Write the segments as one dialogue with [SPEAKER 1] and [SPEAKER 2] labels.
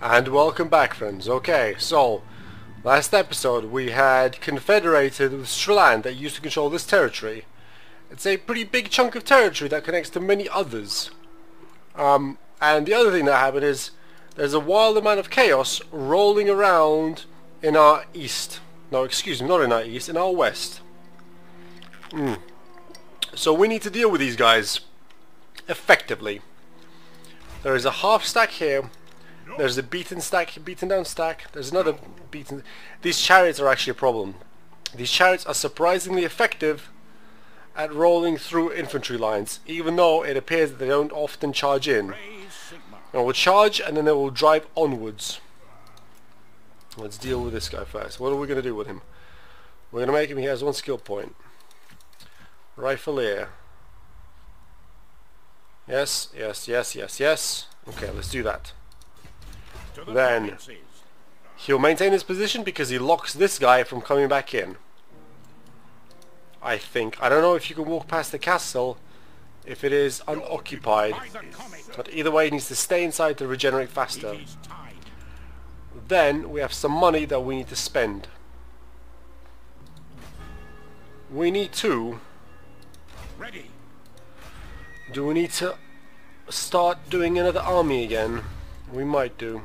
[SPEAKER 1] And welcome back, friends. Okay, so last episode we had confederated with Sriland that used to control this territory. It's a pretty big chunk of territory that connects to many others. And the other thing that happened is there's a wild amount of chaos rolling around in our east. No, excuse me, not in our east, in our west. So we need to deal with these guys effectively. There is a half stack here. There's a beaten down stack. There's another beaten. These chariots are actually a problem. These chariots are surprisingly effective at rolling through infantry lines, even though it appears that they don't often charge in. They will charge and then they will drive onwards. Let's deal with this guy first. What are we going to do with him? We're going to make him, he has one skill point. Rifleer. Yes, yes, yes, yes, yes. Okay, let's do that. Then he'll maintain his position because he locks this guy from coming back in. I think. I don't know if you can walk past the castle if it is unoccupied. But either way, he needs to stay inside to regenerate faster. Then we have some money that we need to spend. We need to... Do we need to start doing another army again? We might do.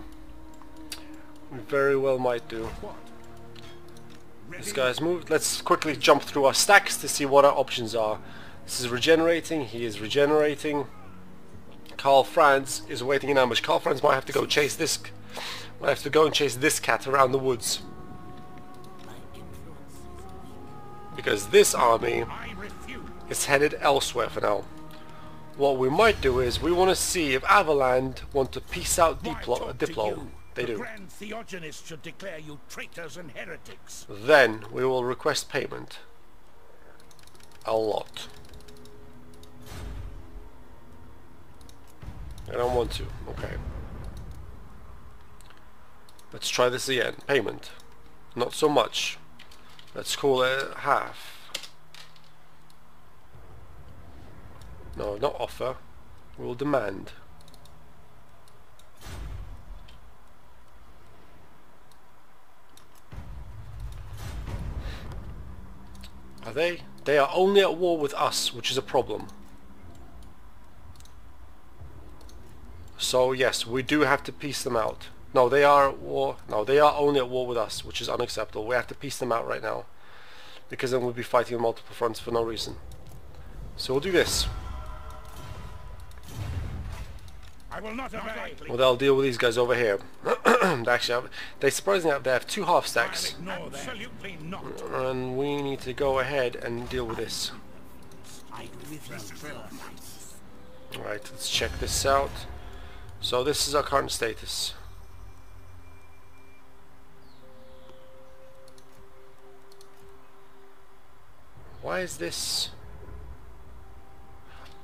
[SPEAKER 1] We very well might do. This guy's moved. Let's quickly jump through our stacks to see what our options are. This is regenerating. He is regenerating. Karl Franz is waiting in ambush. Karl Franz might have to go chase this. Might have to go and chase this cat around the woods. Because this army is headed elsewhere for now. What we might do is we want to see if Avaland want to peace out Diplo. They do.
[SPEAKER 2] Should declare you traitors and heretics.
[SPEAKER 1] Then we will request payment. A lot. I don't want to. Okay. Let's try this again. Payment. Not so much. Let's call it half. No, not offer. We'll demand. Are they? They are only at war with us, which is a problem. So yes, we do have to peace them out. No, they are at war. No, they are only at war with us, which is unacceptable. We have to peace them out right now, because then we'll be fighting on multiple fronts for no reason. So we'll do this.
[SPEAKER 2] I will not obey.
[SPEAKER 1] Well, I'll deal with these guys over here. Actually, they surprisingly they have two half stacks,
[SPEAKER 2] Absolutely not.
[SPEAKER 1] and we need to go ahead and deal with this. Alright, let's check this out. So this is our current status. Why is this?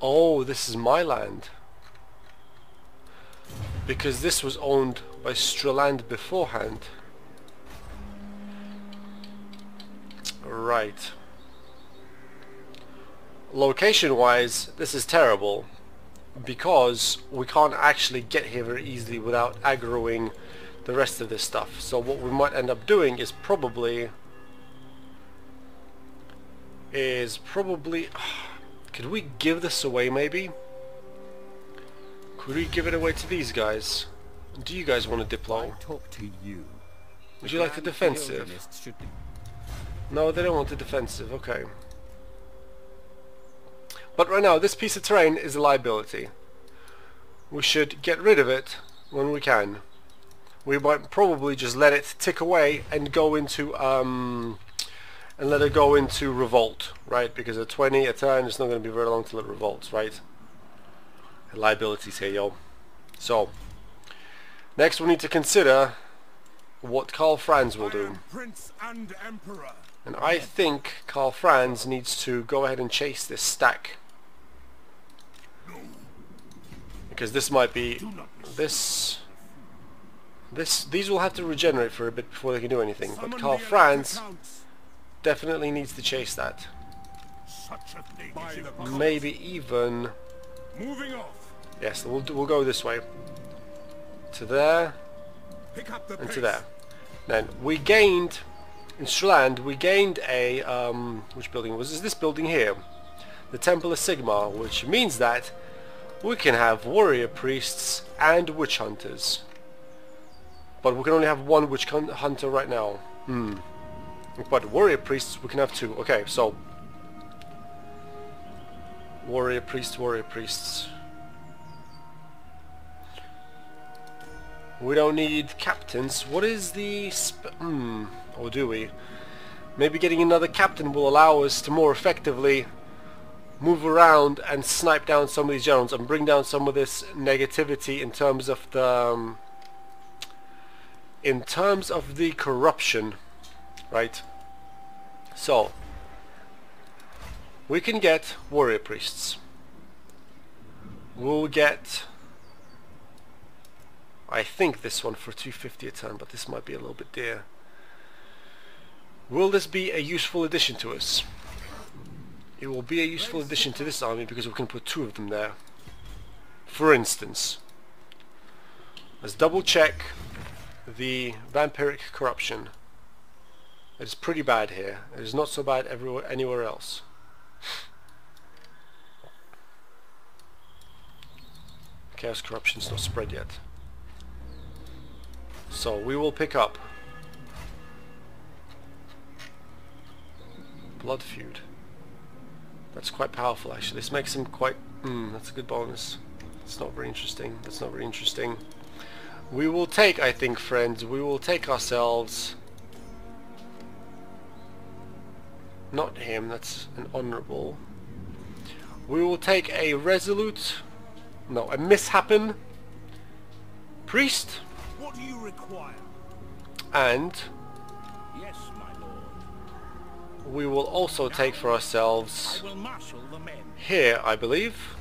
[SPEAKER 1] Oh, this is my land. Because this was owned by Sriland beforehand. Right. Location-wise, this is terrible. Because we can't actually get here very easily without aggroing the rest of this stuff. So what we might end up doing is probably... Could we give this away maybe? Could we give it away to these guys? Do you guys want a Diplo?
[SPEAKER 3] Talk to you.
[SPEAKER 1] Would you like the defensive? No, they don't want the defensive, okay. But right now, this piece of terrain is a liability. We should get rid of it when we can. We might probably just let it tick away and go into revolt, right? Because a 20 a turn is not going to be very long till it revolts, right? Liabilities here, yo. So next we need to consider what Karl Franz will do.
[SPEAKER 2] Prince and Emperor.
[SPEAKER 1] And I think Karl Franz needs to go ahead and chase this stack. Because this might be... These will have to regenerate for a bit before they can do anything. But Karl Franz definitely needs to chase that. Maybe even...
[SPEAKER 2] Moving off.
[SPEAKER 1] Yes, we'll go this way. To there.
[SPEAKER 2] Pick up the
[SPEAKER 1] into
[SPEAKER 2] pace.
[SPEAKER 1] there. Then we gained in Strand. We gained a which building was this? This building here, the Temple of Sigmar, which means that we can have warrior priests and witch hunters. But we can only have one witch hunter right now. But warrior priests we can have two. Okay, so warrior priests. We don't need captains. What is the or do we? Maybe getting another captain will allow us to more effectively move around and snipe down some of these generals and bring down some of this negativity in terms of the corruption, right? So we can get warrior priests. We'll get, I think, this one for 250 a turn, but this might be a little bit dear. Will this be a useful addition to us? It will be a useful addition to this army because we can put two of them there. For instance, let's double check the vampiric corruption. It is pretty bad here. It is not so bad anywhere else. Chaos corruption is not spread yet. So we will pick up Blood Feud. That's quite powerful actually. This makes him quite... that's a good bonus. It's not very interesting. That's not very interesting. We will take, I think, friends, we will take ourselves... Not him, that's an honourable. We will take a resolute... No, a misshapen priest.
[SPEAKER 2] What do you require?
[SPEAKER 1] And
[SPEAKER 2] Yes, my lord.
[SPEAKER 1] we will also take for ourselves
[SPEAKER 2] I will marshal the men.
[SPEAKER 1] here, I believe.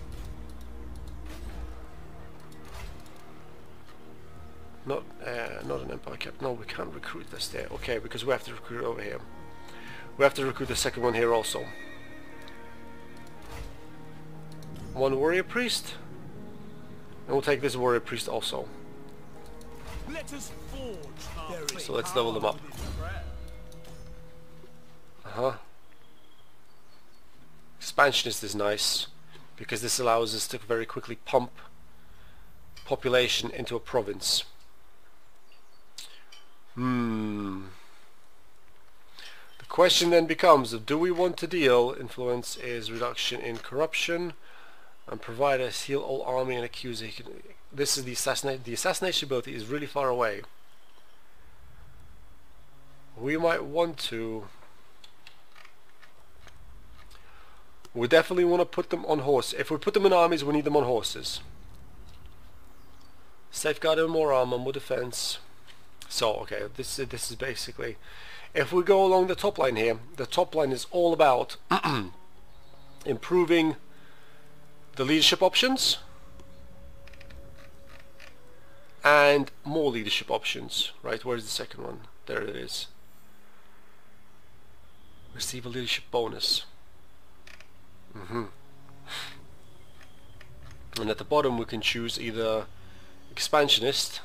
[SPEAKER 1] Not an Empire Cap. No, we can't recruit this there. Okay, because we have to recruit over here. We have to recruit the second one here also. One warrior priest. And we'll take this warrior priest also.
[SPEAKER 2] Let us forge our faith.
[SPEAKER 1] So let's level them up. Expansionist is nice because this allows us to very quickly pump population into a province. The question then becomes, do we want to deal? Influence is reduction in corruption and provide us heal all army and accuse. This is the assassination. The assassination ability is really far away. We might want to... We definitely want to put them on horse. If we put them in armies, we need them on horses. Safeguard and more armor, more defense. So, okay, this is basically... If we go along the top line here, the top line is all about improving the leadership options and more leadership options. Right, where's the second one? There it is. Receive a leadership bonus. And at the bottom we can choose either expansionist,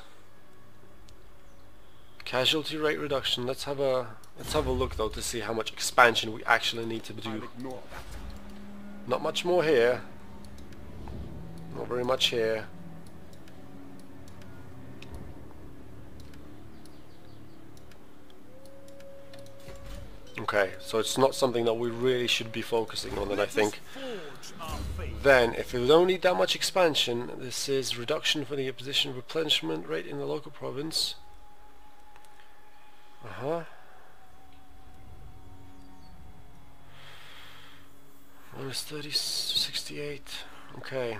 [SPEAKER 1] casualty rate reduction. Let's have a look though to see how much expansion we actually need to do. Not much more here. Not very much here. Okay, so it's not something that we really should be focusing on, and I think then if we don't need that much expansion, this is reduction for the opposition replenishment rate in the local province. Minus 30, 68. Okay.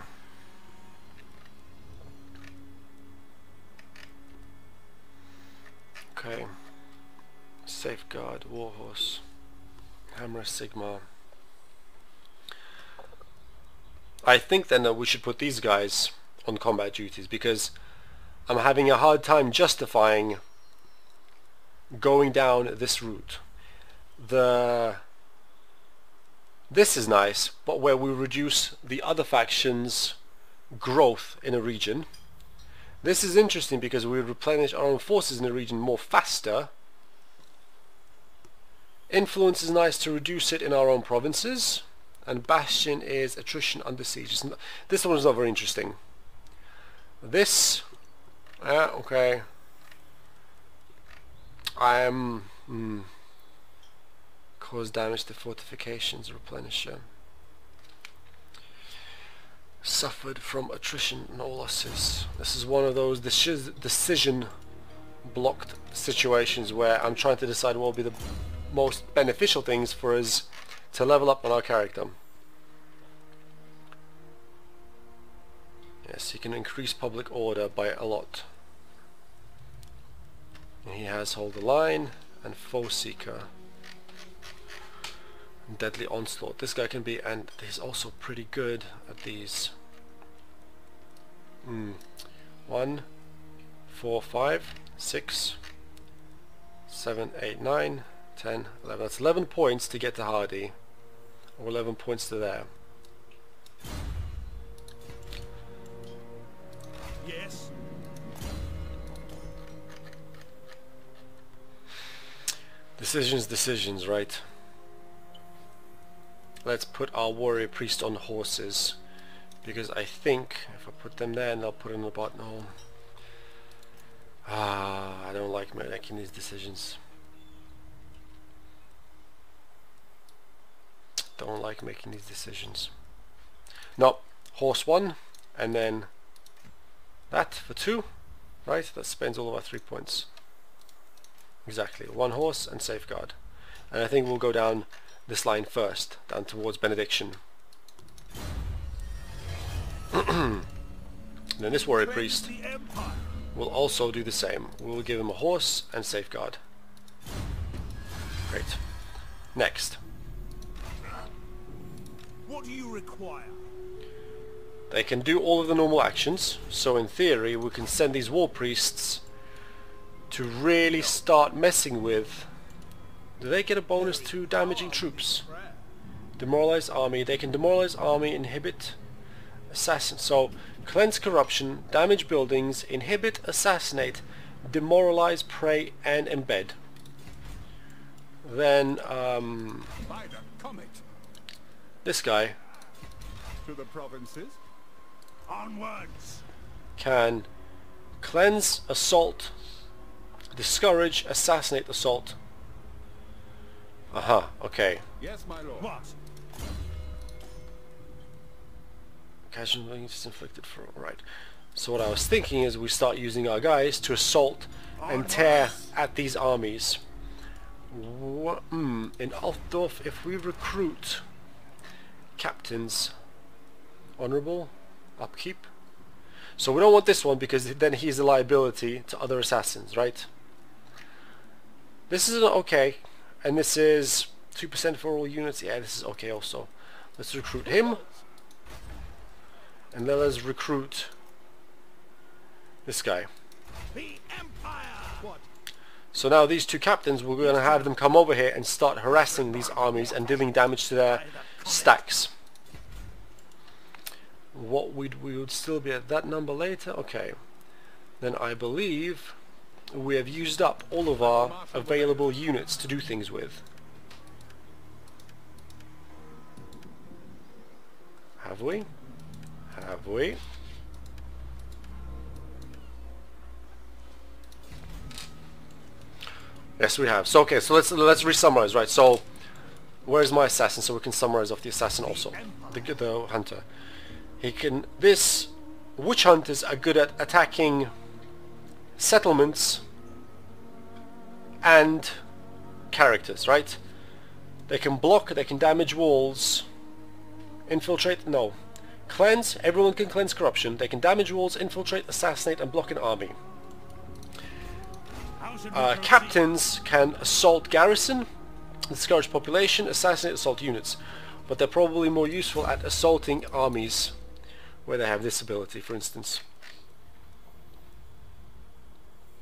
[SPEAKER 1] Okay. Safeguard, Warhorse, Hammer Sigma. I think then that we should put these guys on combat duties because I'm having a hard time justifying going down this route. This is nice, but where we reduce the other factions' growth in a region, This is interesting because we replenish our own forces in the region more faster. Influence is nice to reduce it in our own provinces. And Bastion is attrition under siege. This one is not very interesting. This, okay. Cause damage to fortifications, replenisher. Suffered from attrition, no losses. This is one of those decision blocked situations where I'm trying to decide what will be the most beneficial things for us to level up on our character. Yes, you can increase public order by a lot. And he has hold the line and foe seeker. Deadly onslaught. This guy can be, and he's also pretty good at these. 1, 4, 5, 6, 7, 8, 9, 10, 11. That's 11 points to get to Hardy, or 11 points to there.
[SPEAKER 2] Yes.
[SPEAKER 1] Decisions, right? Let's put our warrior priest on horses, because I think if I put them there and I'll put in the bottom home. I don't like making these decisions. Don't like making these decisions. No, horse 1 and then that for 2, right? That spends all of our 3 points. Exactly, 1 horse and safeguard. And I think we'll go down this line first, down towards benediction. And then this warrior priest will also do the same. We'll give him a horse and safeguard. Great. Next.
[SPEAKER 2] What do you require?
[SPEAKER 1] They can do all of the normal actions, so in theory we can send these war priests to really start messing with. Do they get a bonus to damaging troops? Demoralize army. They can demoralize army, inhibit, assassin. So cleanse corruption, damage buildings, inhibit, assassinate, demoralize, prey, and embed. Then this guy
[SPEAKER 2] to the provinces. Onwards.
[SPEAKER 1] Can cleanse, assault, discourage, assassinate, assault. Okay.
[SPEAKER 2] Yes, my lord. What?
[SPEAKER 1] Casualty is inflicted for right. So what I was thinking is we start using our guys to assault and tear at these armies. In Altdorf, if we recruit captains, honorable, upkeep. So we don't want this one because then he's a liability to other assassins, right? This is okay, and this is 2% for all units. Yeah, this is okay also. Let's recruit him, and let us recruit this guy.
[SPEAKER 2] The Empire. What?
[SPEAKER 1] So now these 2 captains, we're going to have them come over here and start harassing these armies and dealing damage to their stacks. We would still be at that number later. Okay, then I believe we have used up all of our available units to do things with. Have we? Have we? Yes, we have. So okay, so let's re-summarize, right? So where's my assassin? So we can summarize off the assassin also, the hunter. This witch hunters are good at attacking settlements and characters, right? They can block, they can damage walls, infiltrate, no. Cleanse, everyone can cleanse corruption. They can damage walls, infiltrate, assassinate, and block an army. Captains can assault garrison, discourage population, assassinate, assault units. But they're probably more useful at assaulting armies where they have this ability, for instance.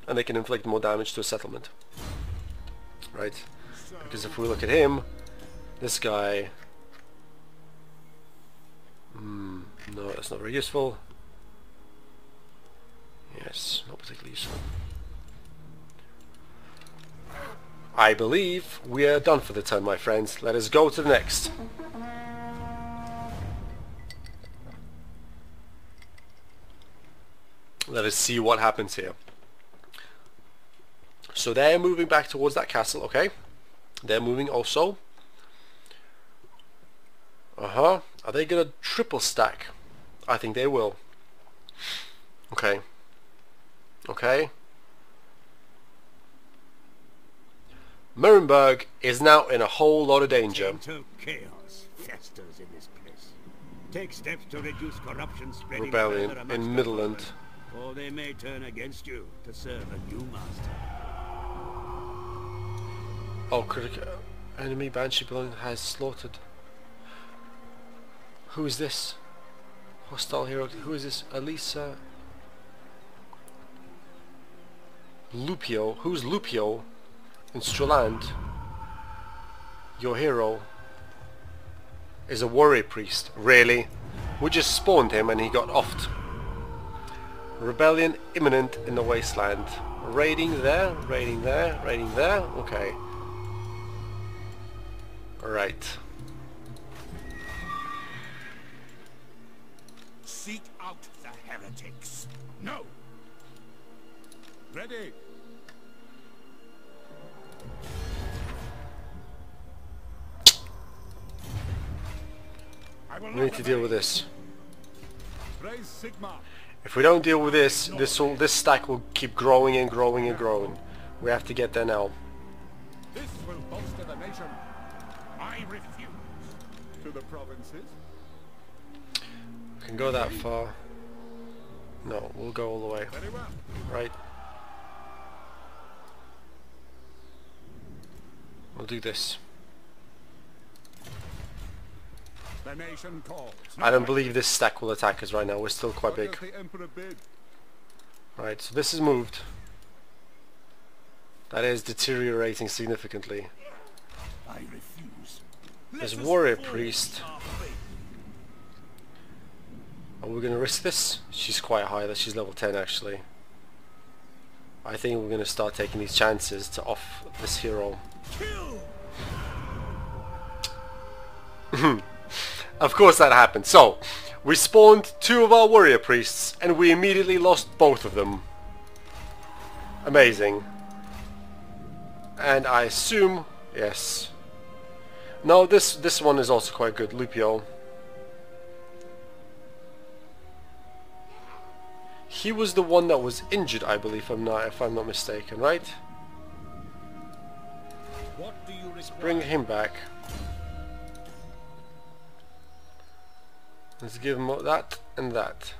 [SPEAKER 1] And they can inflict more damage to a settlement. Right? Because if we look at him, this guy... no, that's not very useful. Yes, not particularly useful. I believe we are done for the turn, my friends. Let us go to the next. Let us see what happens here. So they're moving back towards that castle, okay? They're moving also. Are they gonna triple stack? I think they will. Okay. Okay. Nuremberg is now in a whole lot of danger.
[SPEAKER 2] Chaos festers in this place. Take steps to reduce corruption spreading
[SPEAKER 1] Rebellion
[SPEAKER 2] further amongst
[SPEAKER 1] in
[SPEAKER 2] the
[SPEAKER 1] Midland.
[SPEAKER 2] following, or they may turn against you to serve a new master.
[SPEAKER 1] Oh, enemy Banshee Battalion has slaughtered. Who is this? Hostile hero. Who is this? Elisa. Lupio. Who's Lupio? In Stroland. Your hero is a warrior priest. Really? We just spawned him and he got offed. Rebellion imminent in the wasteland. Raiding there, raiding there, raiding there. Okay. Alright.
[SPEAKER 2] Seek out the heretics. No. Ready.
[SPEAKER 1] We need to deal with this.
[SPEAKER 2] Raise Sigma.
[SPEAKER 1] If we don't deal with this, this stack will keep growing and growing and growing. We have to get there now.
[SPEAKER 2] This will bolster the nation. I refuse. To the provinces.
[SPEAKER 1] We can go that far. No, we'll go all the way.
[SPEAKER 2] Very well.
[SPEAKER 1] Right. We'll do this.
[SPEAKER 2] The nation calls.
[SPEAKER 1] I don't believe this stack will attack us right now. We're still quite big.
[SPEAKER 2] The Emperor bid?
[SPEAKER 1] Right, so this is moved. That is deteriorating significantly.
[SPEAKER 2] I refuse.
[SPEAKER 1] There's warrior priest. Are we going to risk this? She's quite high. That she's level 10 actually. I think we're going to start taking these chances to off this hero. Of course that happened. So, we spawned 2 of our warrior priests and we immediately lost both of them. Amazing. And I assume, yes. No, this one is also quite good, Lupio. He was the one that was injured, I believe, if I'm not mistaken, right?
[SPEAKER 2] What do you
[SPEAKER 1] Let's bring him back. Let's give him that and that.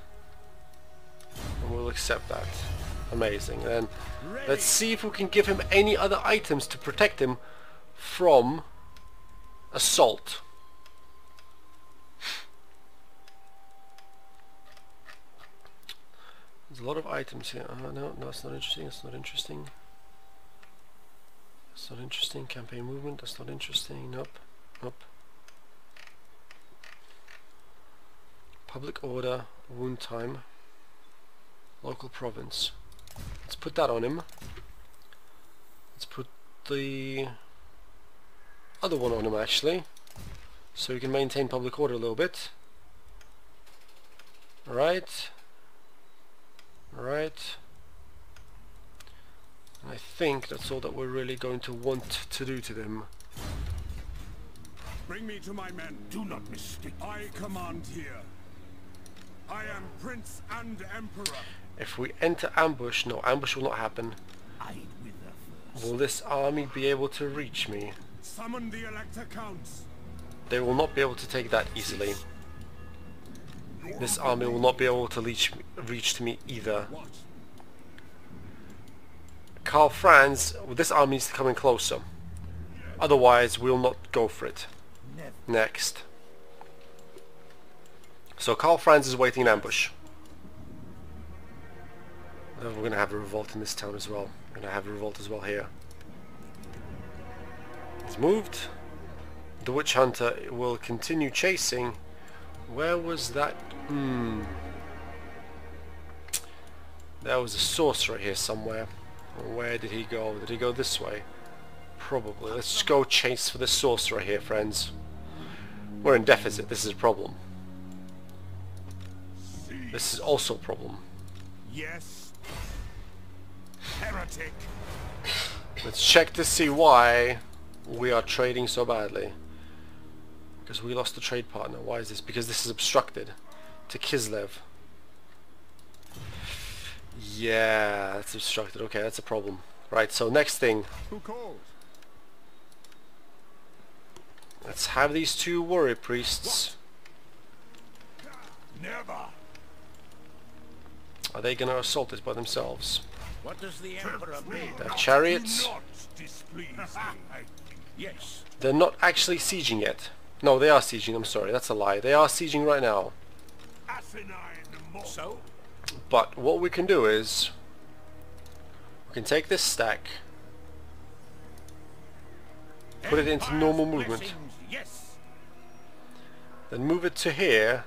[SPEAKER 1] And we'll accept that. Amazing. Then let's see if we can give him any other items to protect him from assault. There's a lot of items here. No, that's not interesting. That's not interesting. That's not interesting. Campaign movement. That's not interesting. Nope. Nope. Public order. Wound time. Local province. Let's put that on him. Let's put the other one on him actually, so we can maintain public order a little bit. Alright. Alright. I think that's all that we're really going to want to do to them.
[SPEAKER 2] Bring me to my men. Do not mistake. I command here. I am Prince and Emperor.
[SPEAKER 1] If we enter ambush, no, ambush will not happen.
[SPEAKER 2] I wither first.
[SPEAKER 1] Will this army be able to reach me?
[SPEAKER 2] Summon the Elector Counts.
[SPEAKER 1] They will not be able to take that easily. This army will not be able to reach to me either.
[SPEAKER 2] What?
[SPEAKER 1] Karl Franz, this army is coming closer. Otherwise, we'll not go for it.
[SPEAKER 2] Never.
[SPEAKER 1] Next. So Karl Franz is waiting in ambush. Then we're going to have a revolt in this town as well. We're going to have a revolt as well here. He's moved. The witch hunter will continue chasing. Where was that? There was a sorcerer here somewhere. Where did he go? Did he go this way? Probably. Let's just go chase for the sorcerer here, friends. We're in deficit. This is a problem. This is also a problem.
[SPEAKER 2] Yes. Heretic.
[SPEAKER 1] Let's check to see why we are trading so badly. Because we lost the trade partner. Why is this? Because this is obstructed to Kislev. Yeah, that's obstructed. Okay, that's a problem. Right, so next thing.
[SPEAKER 2] Who calls?
[SPEAKER 1] Let's have these two warrior priests.
[SPEAKER 2] Never.
[SPEAKER 1] Are they gonna assault this by themselves?
[SPEAKER 3] What does the Emperor bid?
[SPEAKER 1] They have chariots.
[SPEAKER 2] Do not displease me.
[SPEAKER 3] Yes.
[SPEAKER 1] They're not actually sieging yet. No, they are sieging. I'm sorry, that's a lie. They are sieging right now.
[SPEAKER 2] Asinine mortal.
[SPEAKER 3] So?
[SPEAKER 1] But what we can do is we can take this stack, put it into normal movement,
[SPEAKER 3] Blessings, yes.
[SPEAKER 1] then move it to here,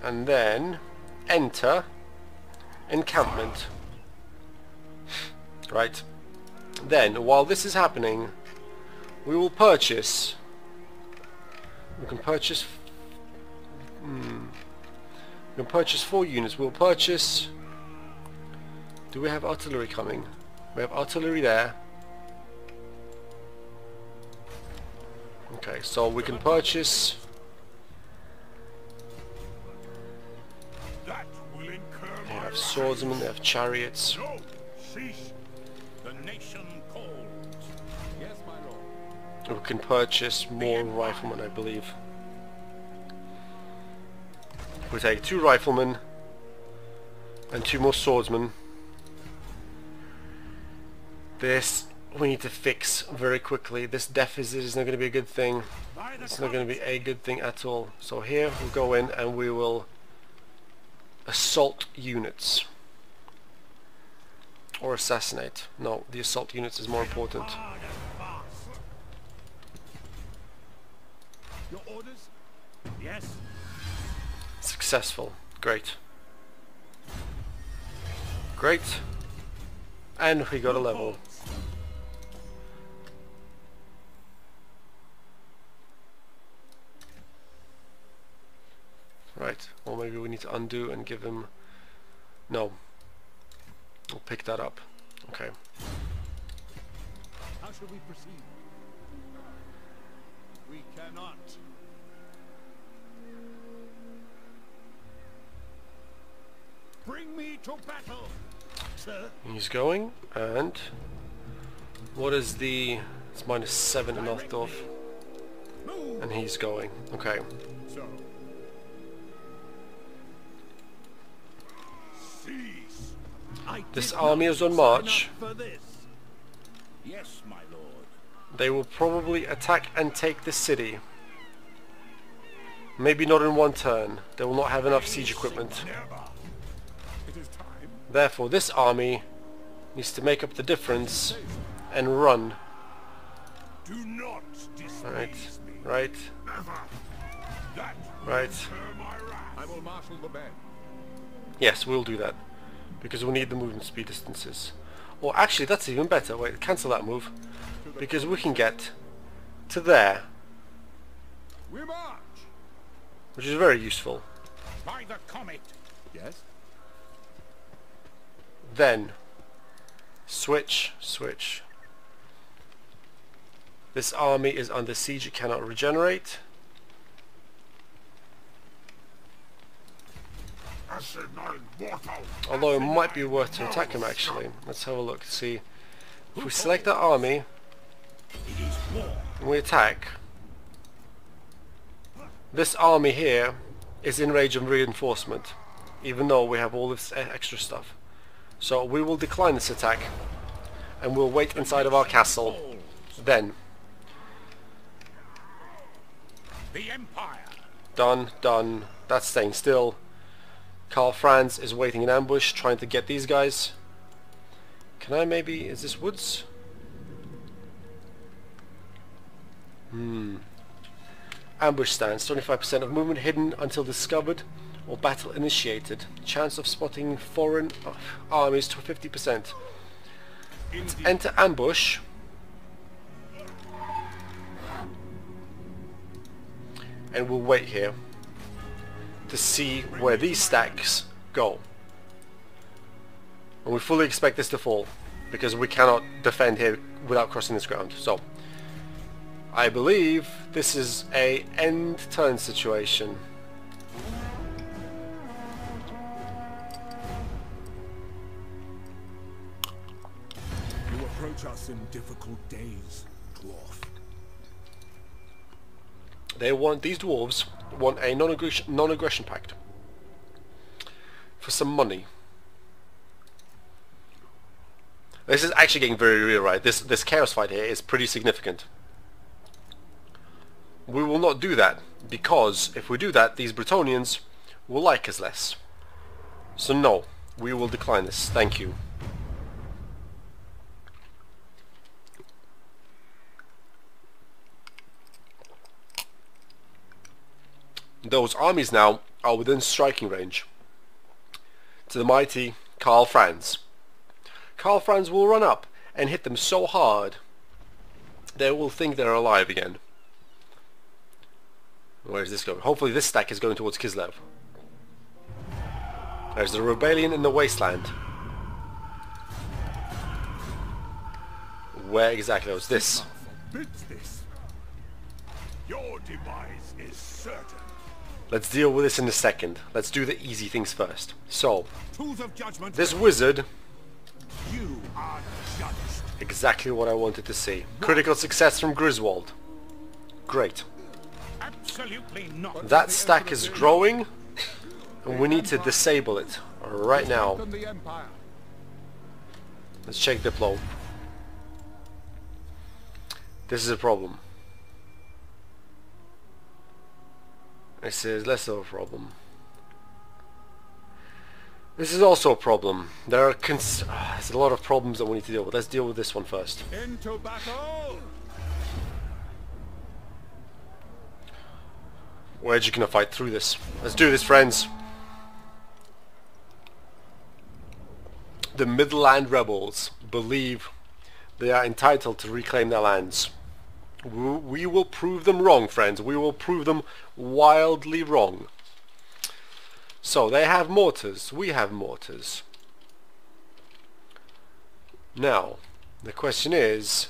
[SPEAKER 1] and then enter encampment. Right. Then, while this is happening, we will purchase. We can purchase. We can purchase 4 units. We'll purchase. Do we have artillery coming? We have artillery there. Okay, so we can purchase.
[SPEAKER 2] That will incur
[SPEAKER 1] They
[SPEAKER 2] my
[SPEAKER 1] have swordsmen. They have chariots.
[SPEAKER 2] No, cease.
[SPEAKER 3] The nation calls. Yes, my lord.
[SPEAKER 1] We can purchase more riflemen, I believe. We take 2 riflemen and 2 more swordsmen. This we need to fix very quickly. This deficit is not going to be a good thing. It's not going to be a good thing at all. So here we'll go in and we will assault units. Or assassinate. No, the assault units is more important.
[SPEAKER 2] Your orders? Yes.
[SPEAKER 1] Successful. Great. Great. And we got a level. Right. Or maybe we need to undo and give him... No. We'll pick that up. Okay.
[SPEAKER 2] How should we proceed? We cannot. Bring me to battle, sir.
[SPEAKER 1] He's going, and... What is the... It's -7 in Northdorf.
[SPEAKER 2] Move.
[SPEAKER 1] And he's going. Okay.
[SPEAKER 2] So. Cease.
[SPEAKER 1] This army is on march.
[SPEAKER 2] For this.
[SPEAKER 3] Yes, my lord.
[SPEAKER 1] They will probably attack and take the city. Maybe not in one turn. They will not have enough siege equipment.
[SPEAKER 2] Never. It is time.
[SPEAKER 1] Therefore, this army needs to make up the difference and run.
[SPEAKER 2] Do not displease
[SPEAKER 1] Right,
[SPEAKER 2] me.
[SPEAKER 1] right,
[SPEAKER 2] Never. That
[SPEAKER 1] right.
[SPEAKER 2] incur my wrath. I will marshal the men.
[SPEAKER 1] Yes, we'll do that. Because we need the movement speed distances. Or actually, that's even better. Wait, cancel that move. Because we can get to there.
[SPEAKER 2] We march.
[SPEAKER 1] Which is very useful.
[SPEAKER 3] By the comet.
[SPEAKER 2] Yes.
[SPEAKER 1] Then, switch, switch. This army is under siege, it cannot regenerate.
[SPEAKER 2] Asinine mortal.
[SPEAKER 1] Although it might be worth to attack him actually. Let's have a look, see. If we select our army,
[SPEAKER 3] It is war.
[SPEAKER 1] and we attack, this army here is in range of reinforcement, even though we have all this extra stuff. So we will decline this attack, and we'll wait inside of our castle. Then,
[SPEAKER 3] The Empire.
[SPEAKER 1] done, done. That's staying still. Karl Franz is waiting in ambush, trying to get these guys. Can I maybe... Is this woods? Ambush stance, 25% of movement hidden until discovered or battle initiated. Chance of spotting foreign armies to 50%. Let's enter ambush. And we'll wait here to see where these stacks go. And we fully expect this to fall, because we cannot defend here without crossing this ground. So I believe this is a end turn situation.
[SPEAKER 2] You approach us in difficult days, dwarf.
[SPEAKER 1] These dwarves want a non-aggression pact for some money. This is actually getting very real, right? This chaos fight here is pretty significant. We will not do that, because if we do that, these Bretonnians will like us less. So no, we will decline this. Thank you. Those armies now are within striking range to the mighty Karl Franz. Karl Franz will run up and hit them so hard they will think they're alive again. Where is this going? Hopefully this stack is going towards Kislev. There's the rebellion in the wasteland. Where exactly was this?
[SPEAKER 2] Your demise is certain.
[SPEAKER 1] Let's deal with this in a second. Let's do the easy things first. So,
[SPEAKER 2] Tools of judgment.
[SPEAKER 1] this wizard,
[SPEAKER 2] You are judged.
[SPEAKER 1] exactly what I wanted to see. Critical success from Griswold. Great.
[SPEAKER 3] Absolutely not.
[SPEAKER 1] That stack is growing, and we need to disable it right now.
[SPEAKER 2] The Empire.
[SPEAKER 1] Let's check Diplo. This is a problem. This is less of a problem. This is also a problem. There's a lot of problems that we need to deal with. Let's deal with this one first.
[SPEAKER 2] Into battle.
[SPEAKER 1] We're just gonna fight through this. Let's do this, friends. The Midland rebels believe they are entitled to reclaim their lands. We will prove them wrong, friends. We will prove them wildly wrong. So they have mortars. We have mortars. Now, the question is,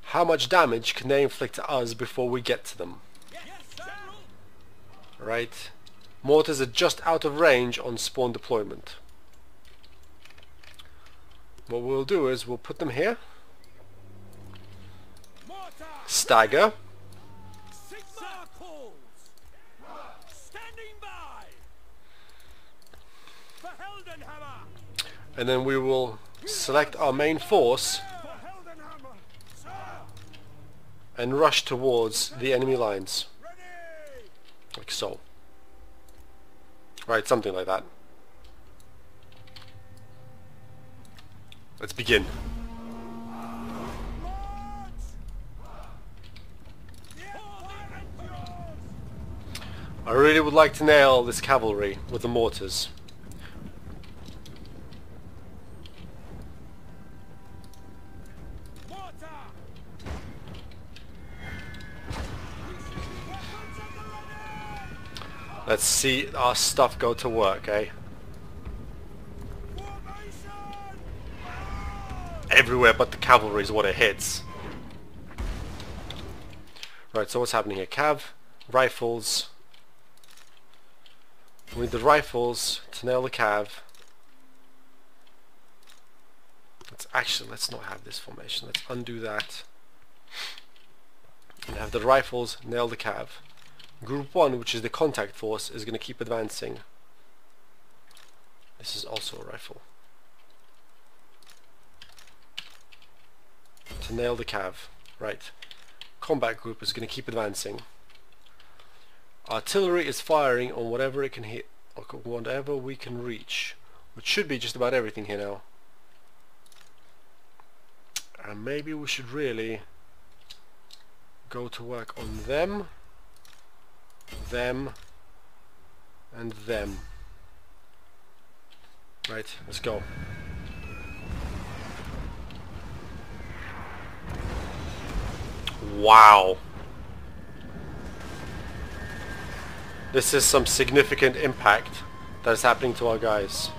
[SPEAKER 1] how much damage can they inflict to us before we get to them? Right? Mortars are just out of range on spawn deployment. What we'll do is we'll put them here. Stagger. And then we will select our main force and rush towards the enemy lines. Like so. Right, something like that. Let's begin. I really would like to nail this cavalry with the mortars. Let's see our stuff go to work, eh? Everywhere but the cavalry is what it hits. Right, so what's happening here? Cav, rifles. We need the rifles to nail the cav. Let's not have this formation. Let's undo that. And have the rifles nail the cav. Group 1, which is the contact force, is going to keep advancing. This is also a rifle. To nail the cav. Right. Combat group is going to keep advancing. Artillery is firing on whatever it can hit, or whatever we can reach, which should be just about everything here now. And maybe we should really go to work on them, them, and them. Right, let's go. Wow. This is some significant impact that is happening to our guys.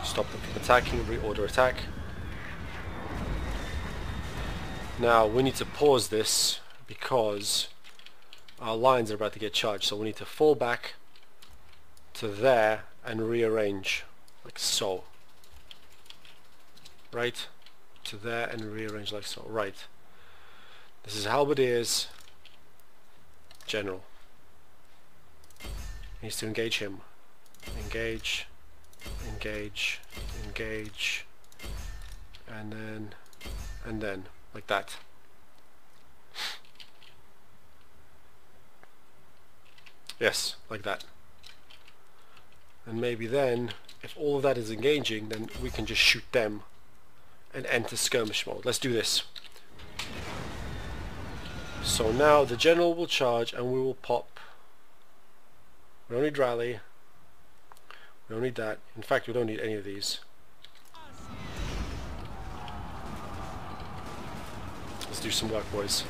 [SPEAKER 1] Stop them from attacking, reorder attack. Now we need to pause this because our lines are about to get charged, so we need to fall back to there and rearrange like so. Right, to there and rearrange like so. Right, this is Halberdiers General. Needs to engage him. Engage, engage, engage, and then like that. Yes, like that. And maybe then, if all of that is engaging, then we can just shoot them and enter skirmish mode. Let's do this. So now the general will charge and we will pop. We don't need rally. We don't need that. In fact, we don't need any of these. Let's do some work, boys.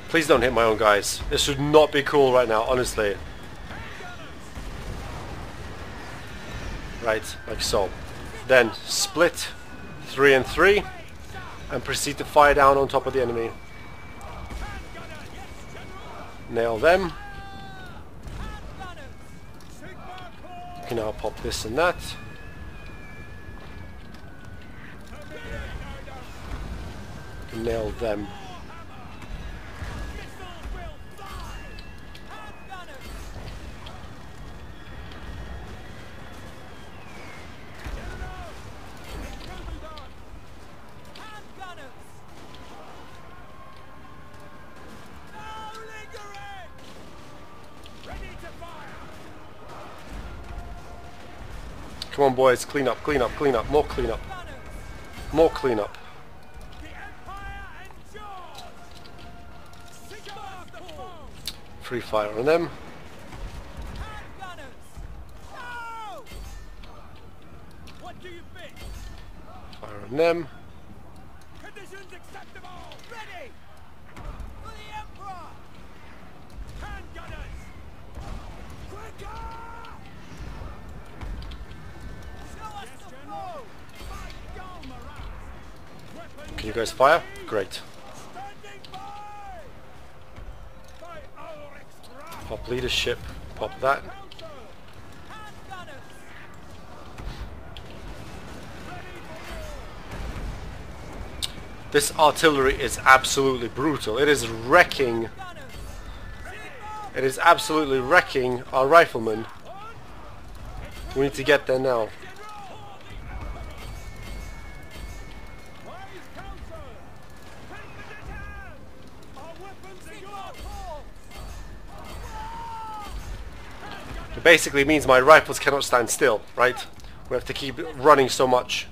[SPEAKER 1] Please don't hit my own guys. This would not be cool right now, honestly. Right, like so. Then split 3 and 3 and proceed to fire down on top of the enemy. Nail them. You can now pop this and that. You can nail them. Come on, boys, clean up, clean up, clean up, more clean up. More clean up. Free fire on them. Fire on them.
[SPEAKER 2] Conditions acceptable. Ready. For the Emperor. Handgunners. Quicker. Show us the foe. Fight down morale.
[SPEAKER 1] Can you guys fire? Great.
[SPEAKER 2] Standing by. By our extra.
[SPEAKER 1] Pop leadership. Pop that. This artillery is absolutely brutal. It is wrecking. It is absolutely wrecking our riflemen. We need to get there now. It basically means my rifles cannot stand still, right? We have to keep running so much.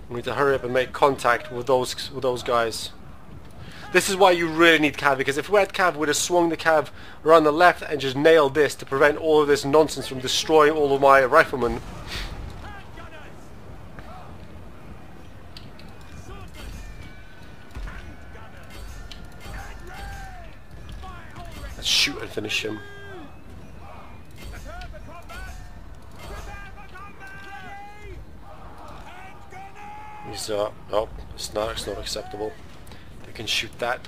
[SPEAKER 1] We need to hurry up and make contact with those guys. This is why you really need cav, because if we had cav, we'd have swung the cav around the left and just nailed this to prevent all of this nonsense from destroying all of my riflemen. Let's shoot and finish him. He's no, it's not acceptable. They can shoot that.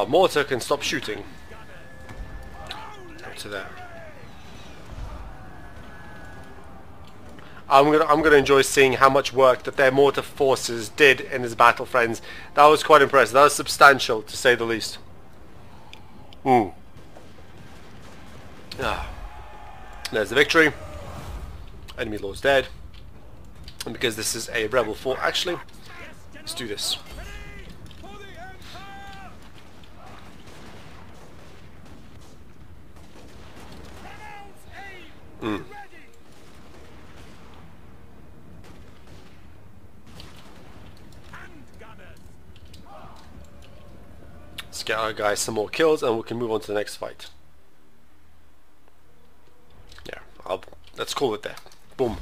[SPEAKER 1] Mortar can stop shooting. Up to there. I'm gonna enjoy seeing how much work that their mortar forces did in this battle, friends. That was quite impressive. That was substantial, to say the least. Ah. There's the victory. Enemy lord's dead. And because this is a rebel fort, actually, let's do this. Let's get our guys some more kills and we can move on to the next fight. Yeah, let's call it there. Boom.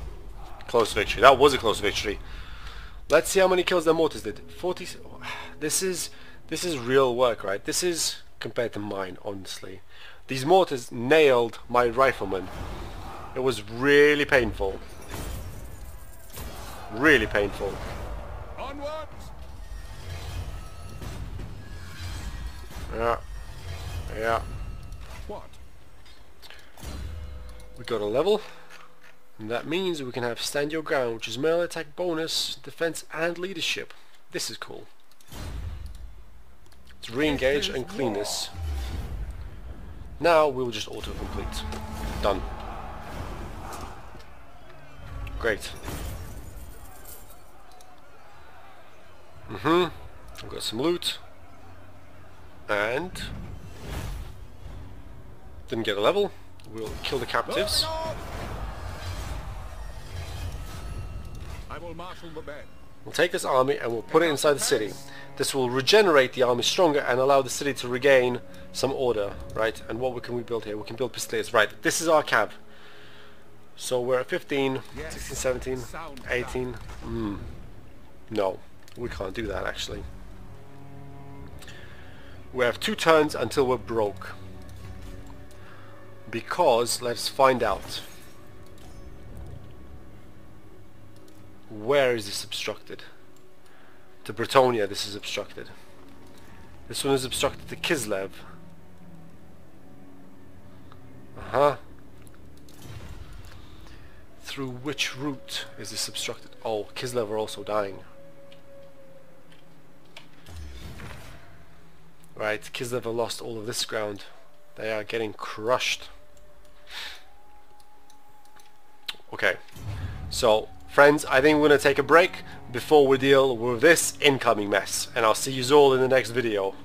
[SPEAKER 1] Close victory. That was a close victory. Let's see how many kills the mortars did. 40. This is real work, right? This is compared to mine, honestly. These mortars nailed my riflemen. It was really painful. Really painful.
[SPEAKER 2] Onwards!
[SPEAKER 1] Yeah. Yeah.
[SPEAKER 2] What?
[SPEAKER 1] We got a level. And that means we can have stand your ground, which is melee attack bonus, defense and leadership. This is cool. Let's re-engage and clean this. Now we'll just auto-complete. Done. Great. We've got some loot. And didn't get a level. We'll kill the captives.
[SPEAKER 2] I will marshal the men.
[SPEAKER 1] We'll take this army and we'll put it inside the city. This will regenerate the army stronger and allow the city to regain some order, right? And what can we build here? We can build pistols, right? This is our cav. So we're at 15, 16, 17, 18. No, we can't do that actually. We have 2 turns until we're broke. Because, let's find out. Where is this obstructed? To Bretonia this is obstructed. This one is obstructed to Kislev. Through which route is this obstructed? Oh, Kislev are also dying. Right, Kislev have lost all of this ground. They are getting crushed. Okay, so friends, I think we're going to take a break before we deal with this incoming mess. And I'll see you all in the next video.